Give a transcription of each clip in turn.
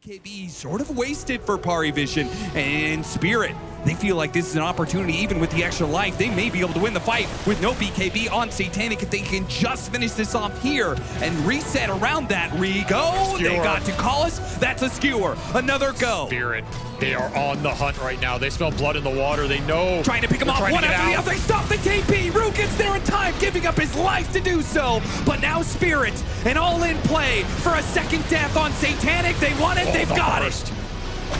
BKB sort of wasted for Parivision and Spirit. They feel like this is an opportunity, even with the extra life. They may be able to win the fight with no BKB on Satanic if they can just finish this off here and reset around that. Re-go, they got to call us. That's a skewer. Another go. Spirit, they are on the hunt right now. They smell blood in the water. They know. Trying to pick him off one after the other. They stop the TP. Rue gets there in time, giving up his life to do so. But now Spirit, an all-in play for a second death on Satanic. They want it. They've got it.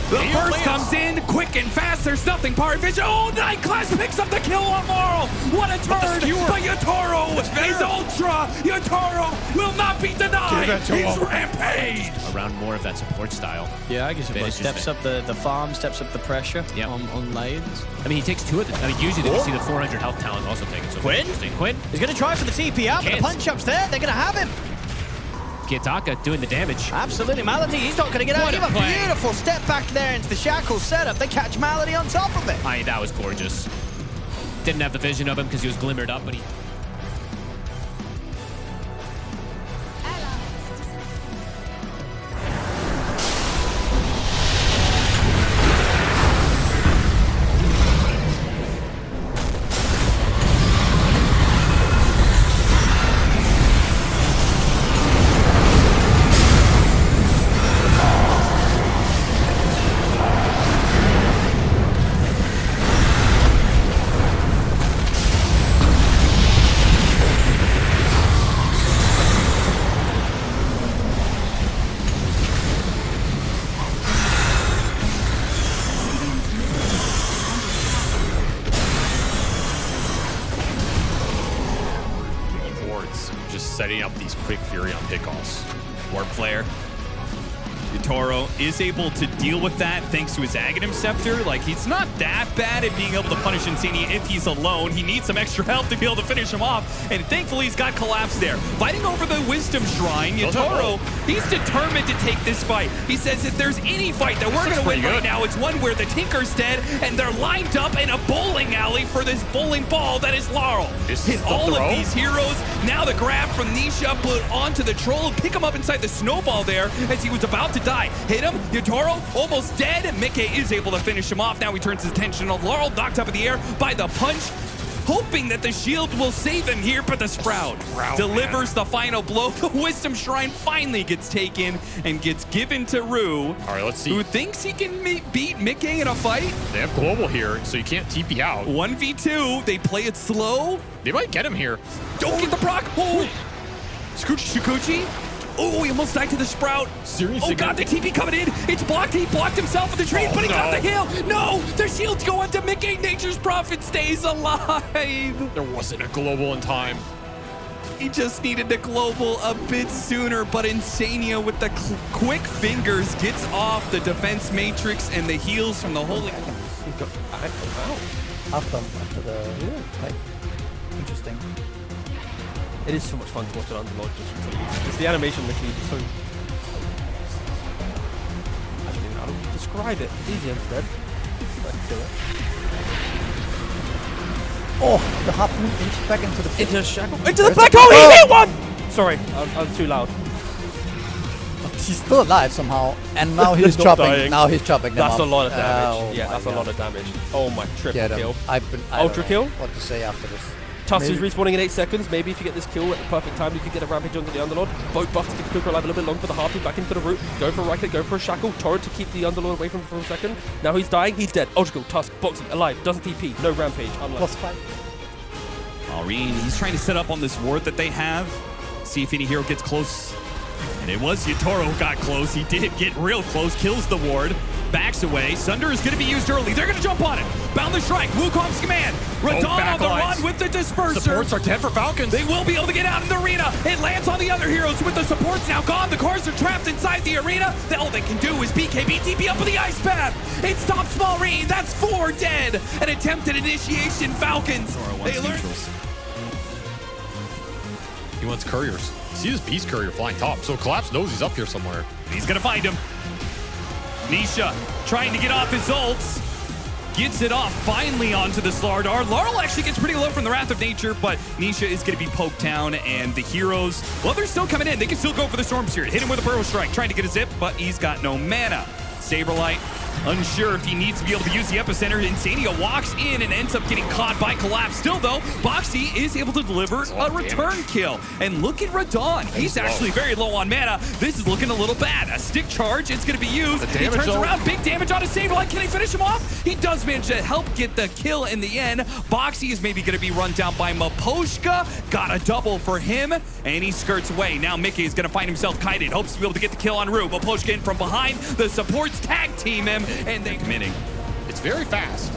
The burst comes in quick and fast. There's nothing. Parivision. Oh, Nightclass picks up the kill on Laurel. What a turn. But Yotaro is ultra. Yotaro will not be denied. He's rampage. Around more of that support style. Yeah, I guess it steps up the farm, steps up the pressure on lanes. I mean, he takes two of them. I mean, usually they see the 400 health talent also taken. So Quinn? Quinn? He's going to try for the TP out, but the punch-up's there. They're going to have him. Kitaka doing the damage. Absolutely. Malady, he's not going to get out. Give a beautiful step back there into the shackle setup. They catch Malady on top of it. That was gorgeous. Didn't have the vision of him because he was glimmered up, but he... Just setting up these quick fury on pickoffs. Ward player. Yotaro is able to deal with that thanks to his Aghanim Scepter. Like, he's not that bad at being able to punish Insania if he's alone. He needs some extra help to be able to finish him off, and thankfully he's got Collapse there. Fighting over the Wisdom Shrine, Yotaro, he's determined to take this fight. He says if there's any fight that we're going to win right now, it's one where the Tinker's dead, and they're lined up in a bowling alley for this bowling ball that is Laurel. Hit all of these heroes. Now the grab from Nisha put onto the Troll, pick him up inside the snowball there as he was about to die. Hit him, Yotaro almost dead. Mickey is able to finish him off. Now he turns his attention on Laurel, knocked up in the air by the punch, hoping that the shield will save him here, but the Sprout delivers the final blow. The Wisdom Shrine finally gets taken and gets given to Rue. All right, let's see. Who thinks he can beat Mickey in a fight? They have Global here, so you can't TP out. 1v2, they play it slow. They might get him here. Don't get the proc. Oh, Shukuchi. Oh, he almost died to the Sprout. Seriously? Oh God, the TP coming in. It's blocked. He blocked himself with the tree, but he got the heal. No, the shield's going to Mickey. Nature's Prophet stays alive. There wasn't a global in time. He just needed the global a bit sooner, but Insania with the quick fingers gets off the defense matrix and the heals from the holy. After the fight. Interesting. It is so much fun to watch it Underlord. It's the animation literally so... I don't even know how to describe it. Easy instead. Oh, the Hopp back into the... Into the shackle. Into the black hole! He hit one! Sorry, I'm too loud. He's still alive somehow, and now he's chopping. Dying. Now he's chopping them That's up. a lot of damage. Oh Yeah, that's a lot of damage. Oh my, triple kill. I Ultra don't know kill? what to say after this. Tusk is respawning in 8 seconds. Maybe if you get this kill at the perfect time, you could get a rampage onto the Underlord. Both buffs to keep the Cooker alive a little bit longer for the Harpy. Back into the root. Go for a right click, go for a shackle. Torrent to keep the Underlord away from him for a second. Now he's dying. He's dead. Ultra kill, Tusk, Boxy, alive. Doesn't TP. No rampage. Plus 5. Maureen, he's trying to set up on this ward that they have. See if any hero gets close. And it was Yotaro who got close. He did get real close. Kills the ward. Backs away. Sunder is going to be used early. They're going to jump on it. Bound the strike. Wukong's command. Radon on the run with the disperser. Supports are dead for Falcons. They will be able to get out in the arena. It lands on the other heroes with the supports now gone. The cars are trapped inside the arena. All they can do is BKB TP up with the ice path. It's top small rain. That's 4 dead. An attempted initiation. Falcons. They learn. He wants couriers. See this beast courier flying top, so Collapse knows he's up here somewhere. He's gonna find him. Nisha trying to get off his ults. gets it off finally onto the Sillard. Laurel actually gets pretty low from the Wrath of Nature, but Nisha is going to be poked down, and the heroes, well, they're still coming in. They can still go for the Storm Spirit. Hit him with a Burrow Strike, trying to get a zip, but he's got no mana. Saberlight, unsure if he needs to be able to use the epicenter. Insania walks in and ends up getting caught by Collapse. Still, though, Boxy is able to deliver a return kill. And look at Radon. He's actually very low on mana. This is looking a little bad. A stick charge is going to be used. He turns around, big damage on his Saberlight. Can he finish him off? He does manage to help get the kill in the end. Boxy is maybe going to be run down by Maposhka. Got a double for him, and he skirts away. Now Mickey is going to find himself kited. Hopes to be able to get the kill on Rue. Maposhka in from behind. The supports tag team him, and they committing. It's very fast.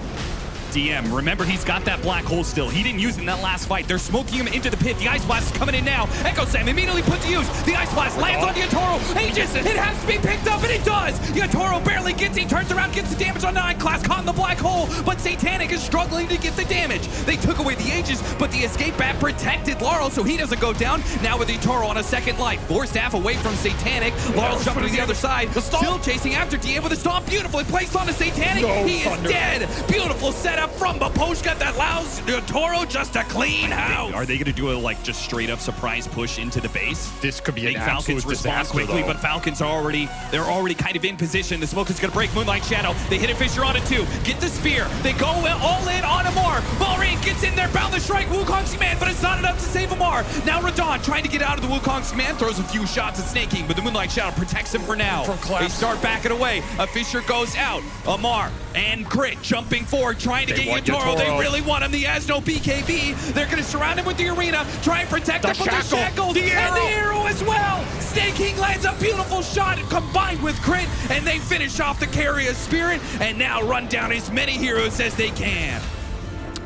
DM, remember he's got that black hole still. He didn't use it in that last fight. They're smoking him into the pit. The Ice Blast is coming in now. Echo Sam immediately put to use. The Ice Blast lands on Yatoro. Aegis, it has to be picked up, and it does. Yatoro barely gets it. He turns around, gets the damage on 9 class, caught in the black hole, but Satanic is struggling to get the damage. They took away the Aegis, but the escape bat protected Laurel, so he doesn't go down. Now with Yatoro on a second life. 4 staff away from Satanic. Laurel's jumping to the other side. Still chasing after DM with a stomp. Beautifully placed on a Satanic. He is dead. Beautiful setup from Maposhka that allows Toro just to clean house. Are they going to do a just straight up surprise push into the base? This could be an Falcons absolute respond disaster, quickly, though. but Falcons are already kind of in position. The smoke is going to break Moonlight Shadow. They hit a Fisher on it too. Get the spear. They go all in on Amar. Maureen gets in there, bound the strike. Wukong's command, but it's not enough to save Amar. Now Radon trying to get out of the Wukong's command, throws a few shots at Snaking, but the Moonlight Shadow protects him for now. They start backing away. A Fisher goes out. Amar and Crit jumping forward, trying to get Yatoro. They really want him. He has no BKB. They're going to surround him with the arena, try and protect him from the shackles. And the arrow as well. Snake King lands a beautiful shot combined with Crit, and they finish off the carrier spirit and now run down as many heroes as they can.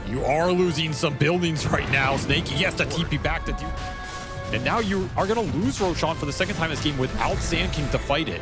You are losing some buildings right now, Snake. He has to TP back to do. And now you are going to lose Roshan for the second time this game without Sand King to fight it.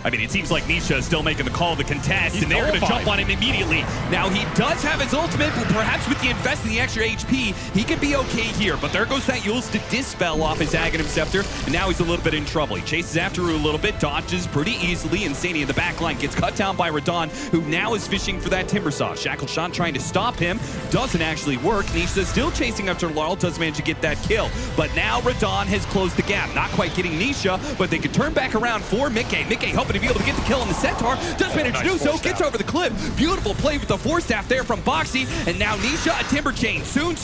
I mean, it seems like Nisha is still making the call to contest, and they're going to jump on him immediately. Now, he does have his ultimate, but perhaps with the invest in the extra HP, he could be okay here. But there goes that Yules to dispel off his Aghanim Scepter, and now he's a little bit in trouble. He chases after Rue a little bit, dodges pretty easily. Insania in the back line gets cut down by Radon, who now is fishing for that Timbersaw. Shackle Shot trying to stop him, doesn't actually work. Nisha still chasing after Laurel, does manage to get that kill. But now Radon has closed the gap. Not quite getting Nisha, but they can turn back around for Mickey. Mickey hoping to be able to get the kill on the Centaur, does manage to do so, gets over the cliff. Beautiful play with the 4 staff there from Boxy, and now Nisha a Timber Chain. Soon,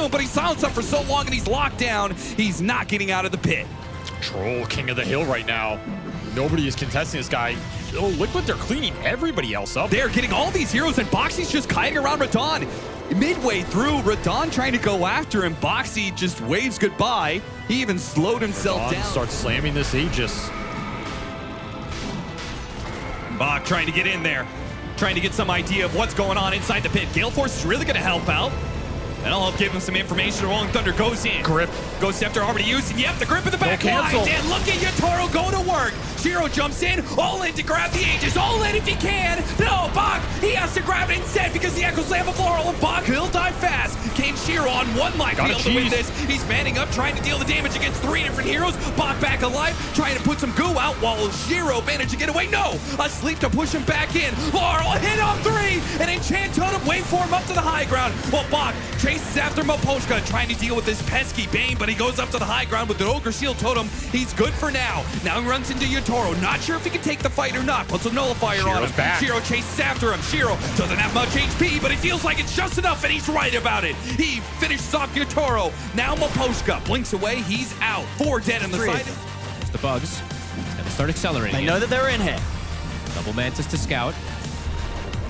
but he's silenced up for so long and he's locked down. He's not getting out of the pit. Troll king of the hill right now. Nobody is contesting this guy. Oh, Liquid, they're cleaning everybody else up. They're getting all these heroes, and Boxy's just kiting around Radon. Midway through, Radon trying to go after him. Boxy just waves goodbye. He even slowed himself down. Starts slamming this Aegis. Bach trying to get in there, trying to get some idea of what's going on inside the pit. Gale Force is really going to help out. And I'll help give him some information. Rolling Thunder goes in. Grip. Ghost Scepter already used. Yep, the grip in the back line. And look at Yatoro go to work. Shiro jumps in, all in to grab the Aegis. All in if he can. No, Bach, he has to grab it instead because the Echo Slam of Floral, and Bach, he'll die fast. Can Shiro on one life be able to win this? He's manning up, trying to deal the damage against 3 different heroes. Bach back alive, trying to put some goo out while Shiro managed to get away. No, asleep to push him back in. Laurel hit on 3, and Enchant Totem wait for him up to the high ground. Well, Bach chases after Maposhka, trying to deal with this pesky Bane, but he goes up to the high ground with the Ogre Shield Totem. He's good for now. Now he runs into Yatoro. Not sure if he can take the fight or not. Puts a nullifier on him. Back. Shiro chases after him. Shiro doesn't have much HP, but it feels like it's just enough, and he's right about it. He finishes off Yatoro. Now Maposhka blinks away. He's out. 4 dead on the side. It's the bugs. And they start accelerating. They know that they're in here. Double Mantis to scout.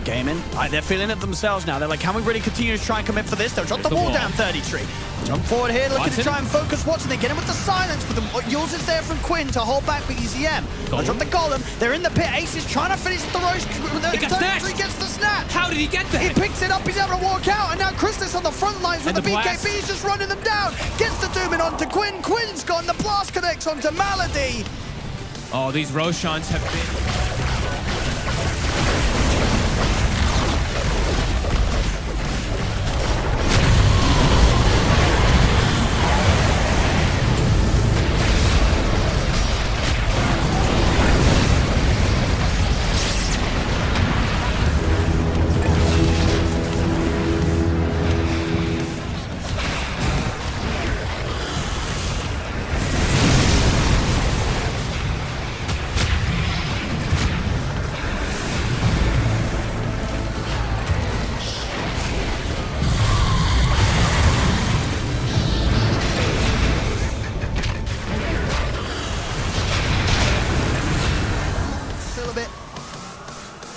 Gaming. They're feeling it themselves now. They're like, can we really continue to try and commit for this? They'll drop the wall down 33. Jump forward here, looking to try and focus Watson. They get him with the silence, but yours is there from Quinn to hold back the EZM. They'll drop the Golem. They're in the pit. Ace is trying to finish the Roche. He got snatched. Gets the snatch. How did he get that? He picks it up. He's able to walk out, and now Christus on the front lines with the BKB. He's just running them down. Gets the Dooming onto Quinn. Quinn's gone. The blast connects onto Malady. Oh, these Roshans have been...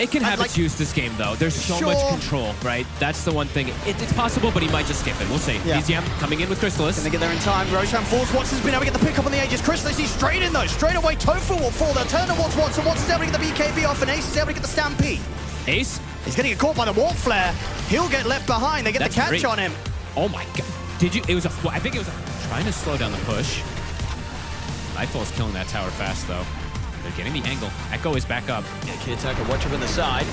It can have its use this game, though. There's so much control, right? That's the one thing. It's possible, but he might just skip it. We'll see. Yeah. BZM coming in with Chrysalis. Can they get there in time? Roshan force. Watson's been able to get the pick up on the Aegis. Chrysalis, he's straight in though. Straight away, Tofu will fall. They'll turn towards Watson. Watson's able to get the BKB off, and Ace is able to get the Stampede. Ace? He's going to get caught by the Warp Flare. He'll get left behind. They get the catch on him. Oh my god. Did you? It was a. I think it was trying to slow down the push. Nightfall's killing that tower fast, though. They're getting the angle. Echo is back up. Yeah, Kirtaka, watch him on the side.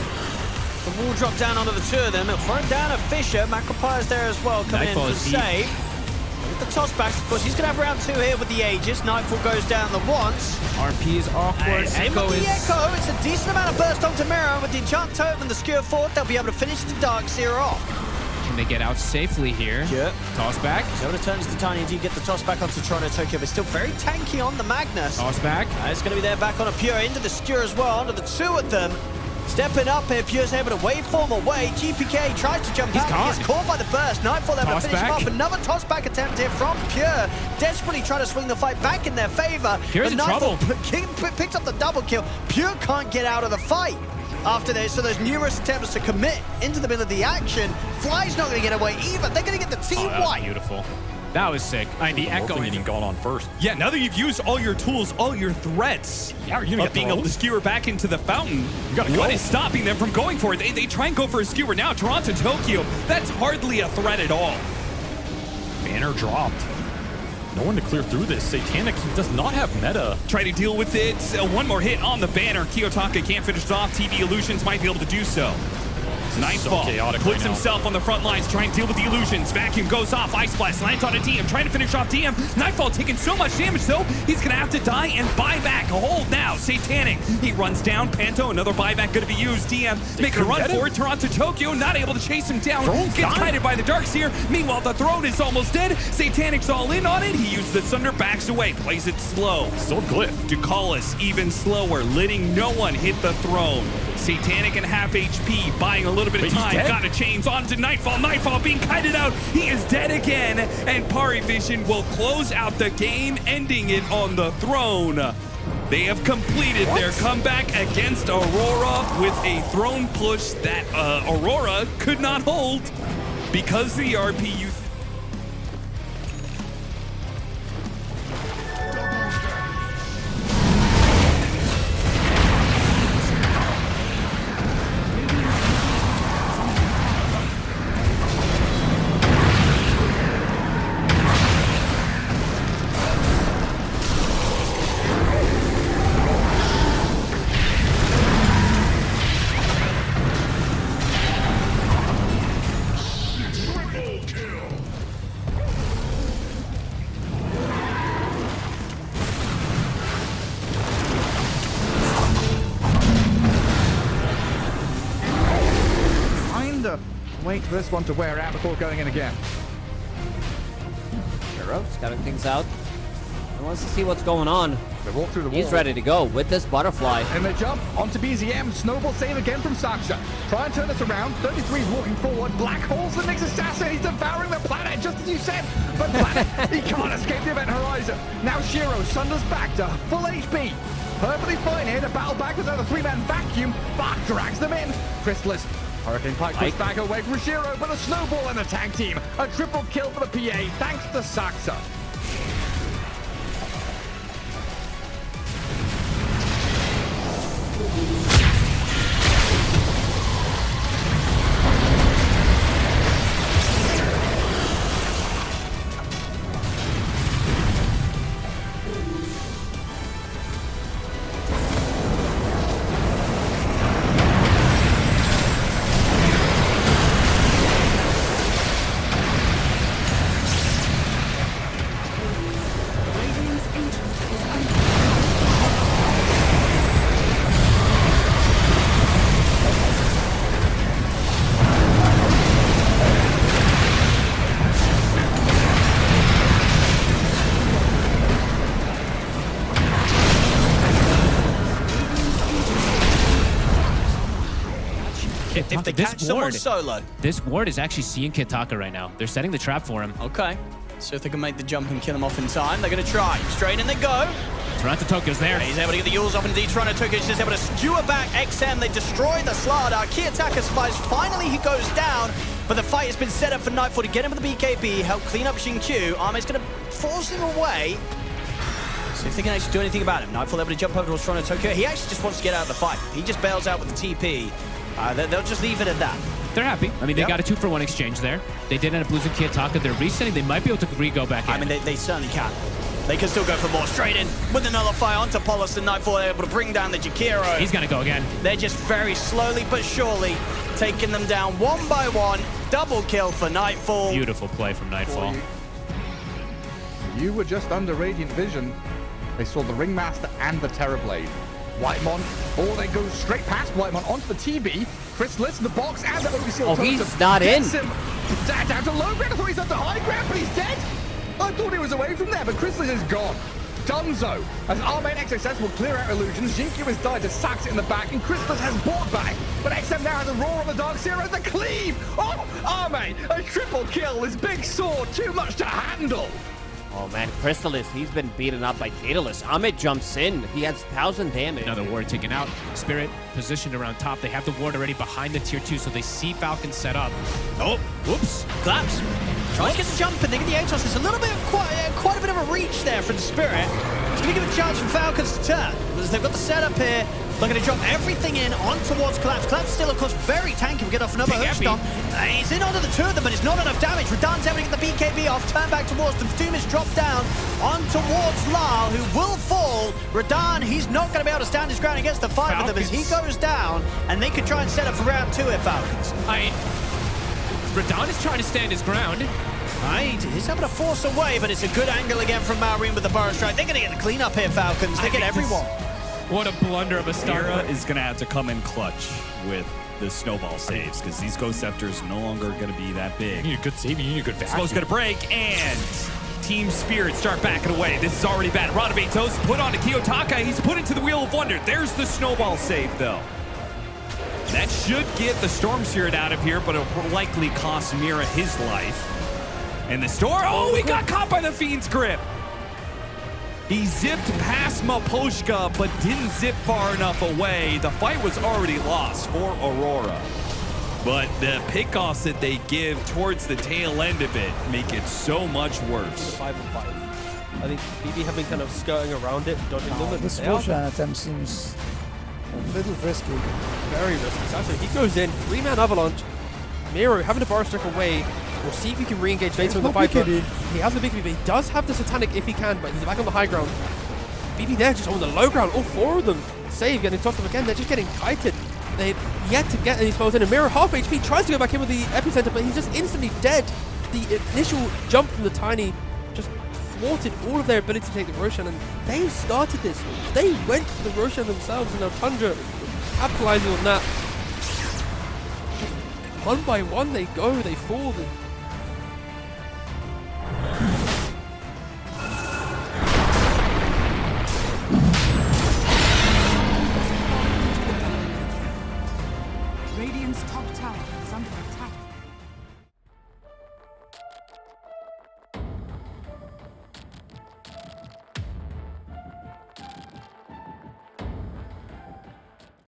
The wall drop down onto the two of them. They'll throw down a Fisher. Macropire's there as well, coming in for the save. With the toss backs, of course, he's going to have round 2 here with the Aegis. Nightfall goes down the once. RP is awkward. Echo with the Echo. It's a decent amount of burst onto Mirror. With the Enchant Totem and the Skewer Fort, they'll be able to finish the Darkseer off. Can they get out safely here? Yeah. Toss back. So able to turn to Tiny and get the toss back onto Toronto Tokyo, but still very tanky on the Magnus. Toss back. It's going to be there back on a Pure into the Skewer as well, onto the two of them. Stepping up here, Pure's able to waveform away. GPK tries to jump out, he gets caught by the burst. Nightfall able to finish him off. Another toss back attempt here from Pure. Desperately trying to swing the fight back in their favor. Pure's in trouble. Picks up the double kill. Pure can't get out of the fight after this, so there's numerous attempts to commit into the middle of the action. Fly's not going to get away either. They're going to get the team wipe. Beautiful. That was sick. The Echo getting gone on first. Yeah, now that you've used all your tools, all your threats of being able to skewer back into the fountain, what is stopping them from going for it? They try and go for a skewer now. Toronto, Tokyo, that's hardly a threat at all. Banner dropped. No one to clear through this. Satanic, he does not have meta. Try to deal with it. One more hit on the banner. Kiyotaka can't finish it off. TV Illusions might be able to do so. Nightfall puts himself on the front lines, trying to deal with the illusions. Vacuum goes off, Ice Blast lands on a DM, trying to finish off DM. Nightfall taking so much damage though, he's gonna have to die and buy back. A hold now, Satanic. He runs down, Panto, another buyback gonna be used. DM making a run for it. Toronto, Tokyo, not able to chase him down. Gets kited by the Darkseer. Meanwhile, the throne is almost dead. Satanic's all in on it. He used the Thunder, backs away, plays it slow. Still glyph. Ducalis even slower, letting no one hit the throne. Satanic and half HP, buying a little bit of time. Got a chains onto Nightfall. Nightfall being kited out. He is dead again. And Pari Vision will close out the game, ending it on the throne. They have completed their comeback against Aurora with a throne push that Aurora could not hold because the RPU. Wait for this one to wear out before going in again. Hero scouting things out. He wants to see what's going on. They walk through the wall. He's ready to go with this butterfly. And they jump onto BZM. Snowball save again from Saksha. Try and turn this around. 33 is walking forward. Black holes the next assassin. He's devouring the planet, just as you said. But Planet, he can't escape the event horizon. Now Shiro sunders back to full HP. Perfectly fine here to battle back with another 3-man vacuum. Bach drags them in. Chrysalis. Hurricane Pike pushed back away from Shiro, but a snowball in the tag team. A triple kill for the PA, thanks to Saxa. If they catch someone solo. This ward is actually seeing Kitaka right now. They're setting the trap for him. Okay. See if they can make the jump and kill him off in time. They're going to try. Straight in they go. Toronto Toka's there. He's able to get the Yules off, and indeed Toronto Toka is just able to skewer back XM. They destroy the Sillard. Our key attacker survives. Finally, he goes down, but the fight has been set up for Nightfall to get him with the BKB, help clean up Xingqiu. Army's going to force him away. See if they can actually do anything about him. Nightfall able to jump over towards Toronto Toka. He actually just wants to get out of the fight. He just bails out with the TP. They'll just leave it at that. They're happy. I mean, they got a 2-for-1 exchange there. They did end up losing Kiyotaka. They're resetting. They might be able to re-go back in. I mean, they certainly can. They can still go for more. Straight in with the nullify onto Polis, and Nightfall able to bring down the Jakiro. He's going to go again. They're just very slowly but surely taking them down one by one. Double kill for Nightfall. Beautiful play from Nightfall. You were just under Radiant Vision. They saw the Ringmaster and the Terrorblade. Whitemon, they go straight past Whitemon onto the TB. Chrysalis in the box and the OBC. Oh, he's not in. Down to low ground. I thought he's up to high ground, but he's dead. I thought he was away from there, but Chrysalis is gone. Dunzo, as our main XSS will clear out illusions. Xingqiu has died to Sax in the back, and Chrysalis has bought back. But XM now has a roar on the Dark Zero, the cleave. Oh, Arme, a triple kill. His big sword, too much to handle. Oh man, Chrysalis, he's been beaten up by Daedalus. Amit jumps in. He has 1,000 damage. Another ward taken out. Spirit positioned around top. They have the ward already behind the tier 2, so they see Falcon set up. Oh, whoops. Collapse. Tries to get the jump, and they get the Atos. There's a little bit, quite a bit of a reach there for the Spirit. It's going to give a chance for Falcons to turn. Because they've got the setup here. They're going to drop everything in on towards Collapse. Collapse still, of course, very tanky. We'll get off another hook stomp. He's in onto the two of them, but it's not enough damage. Radan's able to get the BKB off, turn back towards them. Doom is dropped down on towards Lal, who will fall. Radan, he's not going to be able to stand his ground against the 5 of them as he goes down, and they could try and set up for round 2 here, Falcons. Radan is trying to stand his ground. Right, he's able to force away, but it's a good angle again from Maureen with the Burrow Strike. They're going to get the cleanup here, Falcons. They get everyone. What a blunder of a start. Mira is going to have to come in clutch with the snowball saves because these Ghost Scepters are no longer going to be that big. You need a good save. You need a good vacuum. Smoke's going to break, and Team Spirit start backing away. This is already bad. Radabetos put on to Kiyotaka. He's put into the Wheel of Wonder. There's the snowball save, though. That should get the Storm Spirit out of here, but it will likely cost Mira his life. And the Storm, oh, we got caught by the Fiend's grip. He zipped past Maposhka, but didn't zip far enough away. The fight was already lost for Aurora. But the pickoffs that they give towards the tail end of it make it so much worse. 5 and 5. I think BB have been kind of skirting around it, dodging them. And This Roshan attempt seems a little risky. very risky. Actually, he goes in, 3-man avalanche. Miro having to bar stick away. We'll see if he can re-engage later in the fight. But he has the big BB. He does have the Satanic if he can, but he's back on the high ground. BB there just on the low ground. All 4 of them save, getting tossed up again. They're just getting kited. They've yet to get any spells in. And Miro, half HP, tries to go back in with the epicenter, but he's just instantly dead. The initial jump from the Tiny just thwarted all of their ability to take the Roshan, and they started this. They went for the Roshan themselves, and now Tundra capitalizing on that. One by one they go, they fall.